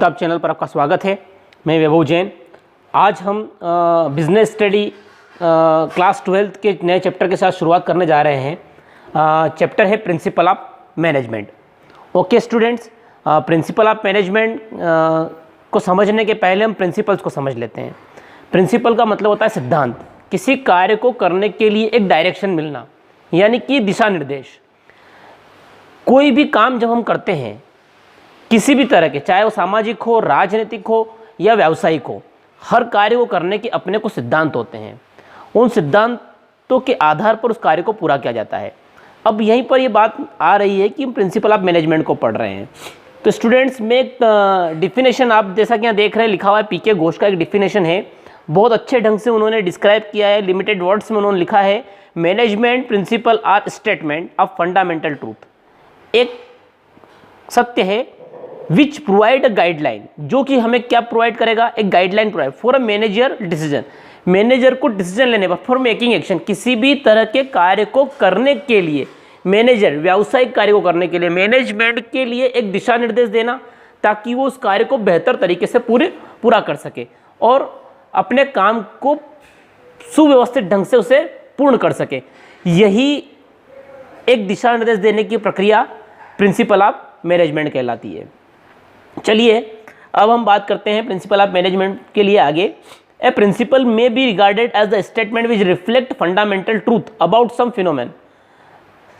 किताब चैनल पर आपका स्वागत है। मैं वैभव जैन। आज हम बिजनेस स्टडी क्लास 12 के नए चैप्टर के साथ शुरुआत करने जा रहे हैं। चैप्टर है principle of management. Okay students, principal of management को समझने के पहले हम प्रिंसिपल्स को समझ लेते हैं। प्रिंसिपल का मतलब होता है सिद्धांत, किसी कार्य को करने के लिए एक डायरेक्शन मिलना, यानी कि दिशा निर्देश। कोई भी काम जब हम करते हैं किसी भी तरह के, चाहे वो सामाजिक हो, राजनीतिक हो या व्यावसायिक हो, हर कार्य को करने के अपने को सिद्धांत होते हैं। उन सिद्धांतों के आधार पर उस कार्य को पूरा किया जाता है। अब यहीं पर ये बात आ रही है कि हम प्रिंसिपल ऑफ मैनेजमेंट को पढ़ रहे हैं। तो स्टूडेंट्स में एक डिफिनेशन आप जैसा कि यहाँ देख रहे हैं लिखा हुआ है, पीके घोष का एक डिफिनेशन है। बहुत अच्छे ढंग से उन्होंने डिस्क्राइब किया है, लिमिटेड वर्ड्स में उन्होंने लिखा है, management principle are statement of fundamental truth. एक सत्य है विच प्रोवाइड अ गाइडलाइन, जो कि हमें क्या प्रोवाइड करेगा, एक guideline provide for a manager decision. Manager को डिसीजन लेने पर, फॉर मेकिंग एक्शन, किसी भी तरह के कार्य को करने के लिए, मैनेजर व्यावसायिक कार्य को करने के लिए मैनेजमेंट के लिए एक दिशा निर्देश देना, ताकि वो उस कार्य को बेहतर तरीके से पूरा कर सके और अपने काम को सुव्यवस्थित ढंग से उसे पूर्ण कर सके। यही एक दिशा निर्देश देने की प्रक्रिया प्रिंसिपल ऑफ मैनेजमेंट कहलाती है। चलिए अब हम बात करते हैं प्रिंसिपल ऑफ मैनेजमेंट के लिए आगे। A principle may be regarded as the statement which reflect fundamental truth about some phenomenon.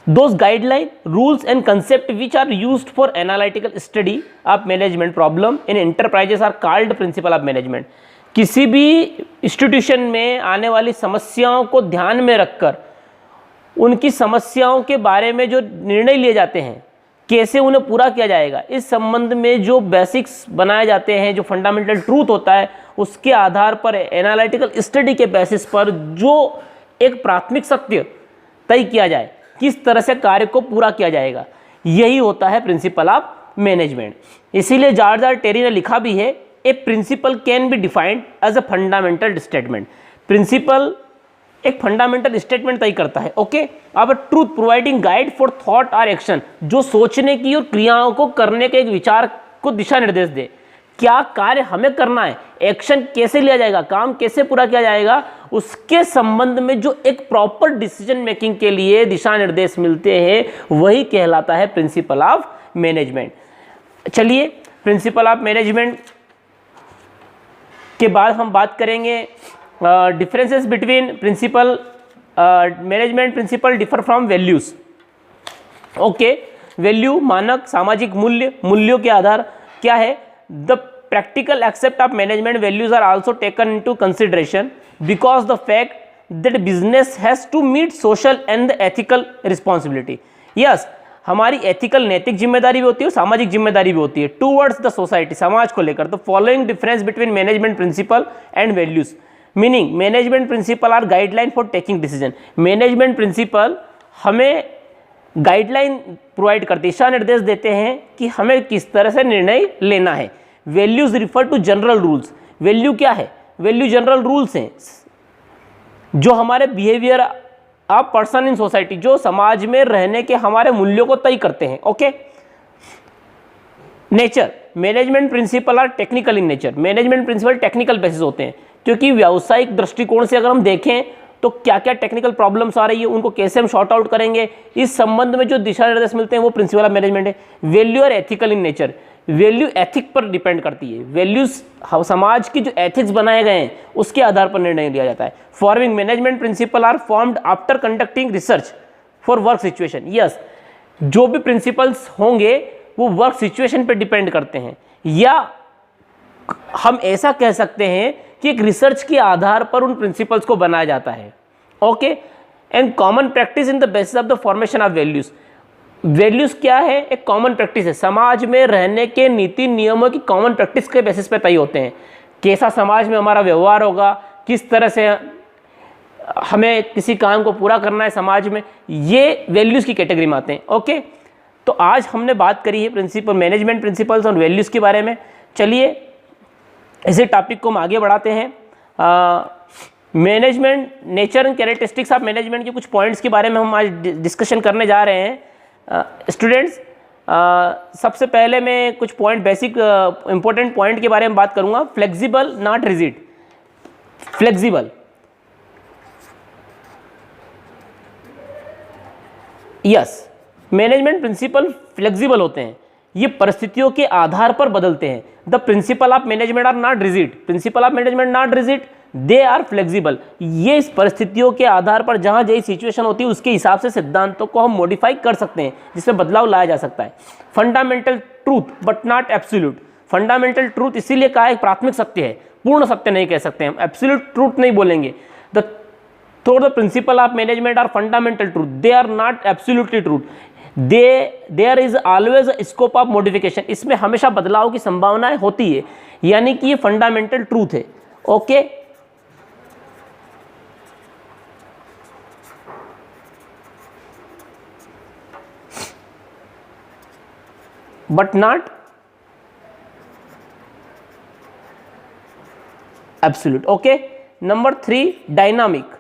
Those guideline, rules and concept which are used for analytical study of management problem in enterprises are called principle of management। किसी भी institution में आने वाली समस्याओं को ध्यान में रखकर उनकी समस्याओं के बारे में जो निर्णय लिए जाते हैं, कैसे उन्हें पूरा किया जाएगा, इस संबंध में जो बेसिक्स बनाए जाते हैं, जो फंडामेंटल ट्रूथ होता है, उसके आधार पर एनालिटिकल स्टडी के बेसिस पर जो एक प्राथमिक सत्य तय किया जाए, किस तरह से कार्य को पूरा किया जाएगा, यही होता है प्रिंसिपल ऑफ मैनेजमेंट। इसीलिए जॉर्ज टेरी ने लिखा भी है, a principle can be defined as a fundamental statement. Principle एक फंडामेंटल स्टेटमेंट तय करता है। ओके, अब truth providing guide for thought और एक्शन, जो सोचने की और क्रियाओं को करने के एक विचार को दिशा निर्देश दे, क्या कार्य हमें करना है, एक्शन कैसे लिया जाएगा, काम कैसे पूरा किया जाएगा, उसके संबंध में जो एक प्रॉपर डिसीजन मेकिंग के लिए दिशा निर्देश मिलते हैं, वही कहलाता है प्रिंसिपल ऑफ मैनेजमेंट। चलिए प्रिंसिपल ऑफ मैनेजमेंट के बाद हम बात करेंगे differences between principle management principle differ from values. Okay, value मानक, सामाजिक मूल्य, मूल्यों के आधार क्या है। The practical aspect of management values are also taken into consideration because the fact that business has to meet social and the ethical responsibility। yes, हमारी ethical नैतिक जिम्मेदारी भी होती है और सामाजिक जिम्मेदारी भी होती है टूवर्ड्स द सोसाइटी, समाज को लेकर। The following difference between management principle and values, meaning management principle are guideline for taking decision. Management principle हमें गाइडलाइन प्रोवाइड करते, दिशा निर्देश देते हैं कि हमें किस तरह से निर्णय लेना है। Values refer to general rules. Value क्या है, वैल्यू जनरल रूल्स हैं जो हमारे behaviour of person in society, जो समाज में रहने के हमारे मूल्यों को तय करते हैं। Okay, nature, management principle are technical in nature. Management principle technical basis होते हैं, क्योंकि व्यावसायिक दृष्टिकोण से अगर हम देखें तो क्या क्या टेक्निकल प्रॉब्लम्स आ रही है, उनको कैसे हम शॉर्ट आउट करेंगे, इस संबंध में जो दिशा निर्देश मिलते हैं वो प्रिंसिपल ऑफ मैनेजमेंट है। वैल्यू और ethical in nature, value ethic पर डिपेंड करती है। वैल्यूज समाज की जो एथिक्स बनाए गए हैं उसके आधार पर निर्णय लिया जाता है। Forming management principle are formed after conducting research for work situation. Yes, जो भी प्रिंसिपल्स होंगे वो वर्क सिचुएशन पर डिपेंड करते हैं, या हम ऐसा कह सकते हैं कि एक रिसर्च के आधार पर उन प्रिंसिपल्स को बनाया जाता है। Okay, and common practice in the basis of the formation of values. Values क्या है, एक कॉमन प्रैक्टिस है, समाज में रहने के नीति नियमों की कॉमन प्रैक्टिस के बेसिस पे तय होते हैं। कैसा समाज में हमारा व्यवहार होगा, किस तरह से हमें किसी काम को पूरा करना है समाज में, ये वैल्यूज की कैटेगरी में आते हैं। ओके, तो आज हमने बात करी है प्रिंसिपल मैनेजमेंट प्रिंसिपल्स और वैल्यूज के बारे में। चलिए इसी टॉपिक को हम आगे बढ़ाते हैं। Management nature and characteristics of management के कुछ पॉइंट्स के बारे में हम आज डिस्कशन करने जा रहे हैं। स्टूडेंट्स, सबसे पहले मैं कुछ पॉइंट, बेसिक इंपॉर्टेंट पॉइंट के बारे में बात करूंगा। Flexible not rigid. Flexible, yes, management principle flexible होते हैं, ये परिस्थितियों के आधार पर बदलते हैं। The principle of management are not rigid. Principle of management not rigid, they are flexible. ये इस परिस्थितियों के आधार पर जहां जैसी सिचुएशन होती है उसके हिसाब से सिद्धांतों को हम मॉडिफाई कर सकते हैं, जिसमें बदलाव लाया जा सकता है। Fundamental truth but not absolute. Fundamental truth इसीलिए कहा एक प्राथमिक सत्य है, पूर्ण सत्य नहीं कह सकते हम, एब्सोल्यूट ट्रूथ नहीं बोलेंगे। So the principle of management are fundamental truth. They are not absolutely truth. There is always a scope of modification. इसमें हमेशा बदलाव की संभावनाएं होती है, यानी कि ये फंडामेंटल ट्रूथ है। Okay, but not absolute. Okay, number 3, dynamic.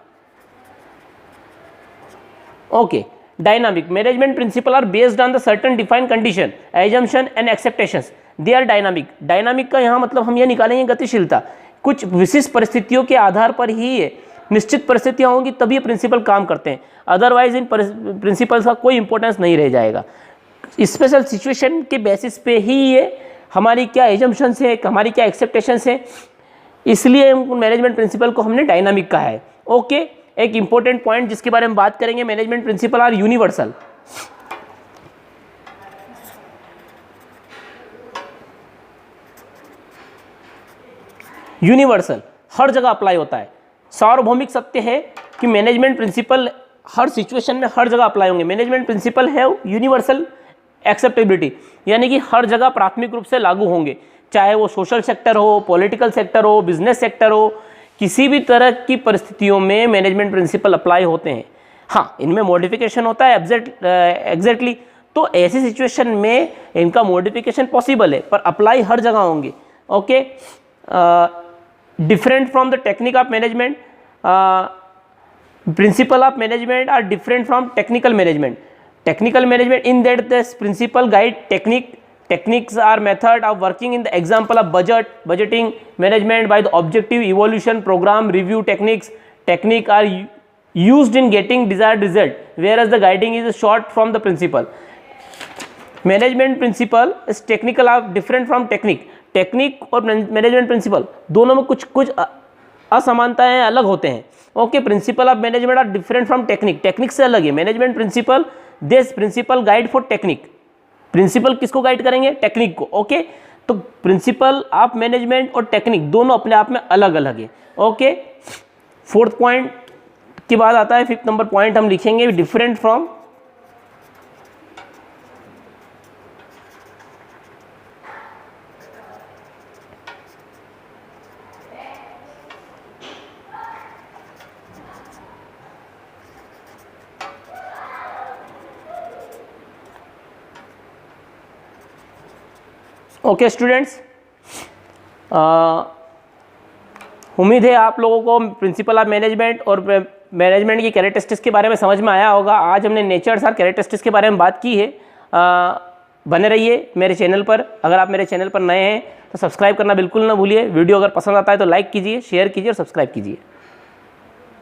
Okay, dynamic management principle are based on the certain defined condition, assumption and acceptations. They are dynamic. Dynamic का यहाँ मतलब हम ये निकालेंगे गतिशीलता, कुछ विशिष्ट परिस्थितियों के आधार पर ही ये निश्चित परिस्थितियाँ होंगी तभी ये प्रिंसिपल काम करते हैं, अदरवाइज इन प्रिंसिपल्स का कोई इंपॉर्टेंस नहीं रह जाएगा। स्पेशल सिचुएशन के बेसिस पे ही ये हमारी क्या एजम्पशंस है, हमारी क्या एक्सेप्टेशंस है, इसलिए मैनेजमेंट प्रिंसिपल को हमने डायनामिक कहा है। ओके, एक इंपॉर्टेंट पॉइंट जिसके बारे में बात करेंगे, management principle are universal. Universal हर जगह अप्लाई होता है। सार्वभौमिक सत्य है कि मैनेजमेंट प्रिंसिपल हर सिचुएशन में हर जगह अप्लाई होंगे। मैनेजमेंट प्रिंसिपल है यूनिवर्सल एक्सेप्टेबिलिटी, यानी कि हर जगह प्राथमिक रूप से लागू होंगे, चाहे वो सोशल सेक्टर हो, पॉलिटिकल सेक्टर हो, बिजनेस सेक्टर हो, किसी भी तरह की परिस्थितियों में मैनेजमेंट प्रिंसिपल अप्लाई होते हैं। हाँ, इनमें मॉडिफिकेशन होता है एग्जैक्टली, तो ऐसी सिचुएशन में इनका मॉडिफिकेशन पॉसिबल है, पर अप्लाई हर जगह होंगे। Okay, different from the technique of management, principle of management are different from technical management. Technical management in that this principle guide techniques are method of working. In the example of budgeting management by the objective evaluation program review technique are used in getting desired result, whereas the guiding is short from the principle. Management principle is technical are different from technique और management principle दोनों में कुछ असमानताएं अलग होते हैं। Okay, principle of management are different from technique से अलग है। Management principle, this principle guide for technique. Principle किसको गाइड करेंगे? टेक्निक को। ओके, तो प्रिंसिपल ऑफ मैनेजमेंट और टेक्निक दोनों अपने आप में अलग अलग है। ओके, 4th पॉइंट के बाद आता है 5th नंबर पॉइंट, हम लिखेंगे डिफरेंट फ्रॉम ओके स्टूडेंट्स, उम्मीद है आप लोगों को प्रिंसिपल ऑफ मैनेजमेंट और मैनेजमेंट की कैरेक्टरिस्टिक्स के बारे में समझ में आया होगा। आज हमने नेचर्स और कैरेक्टरिस्टिक्स के बारे में बात की है। बने रहिए मेरे चैनल पर। अगर आप मेरे चैनल पर नए हैं तो सब्सक्राइब करना बिल्कुल ना भूलिए। वीडियो अगर पसंद आता है तो लाइक कीजिए, शेयर कीजिए और सब्सक्राइब कीजिए।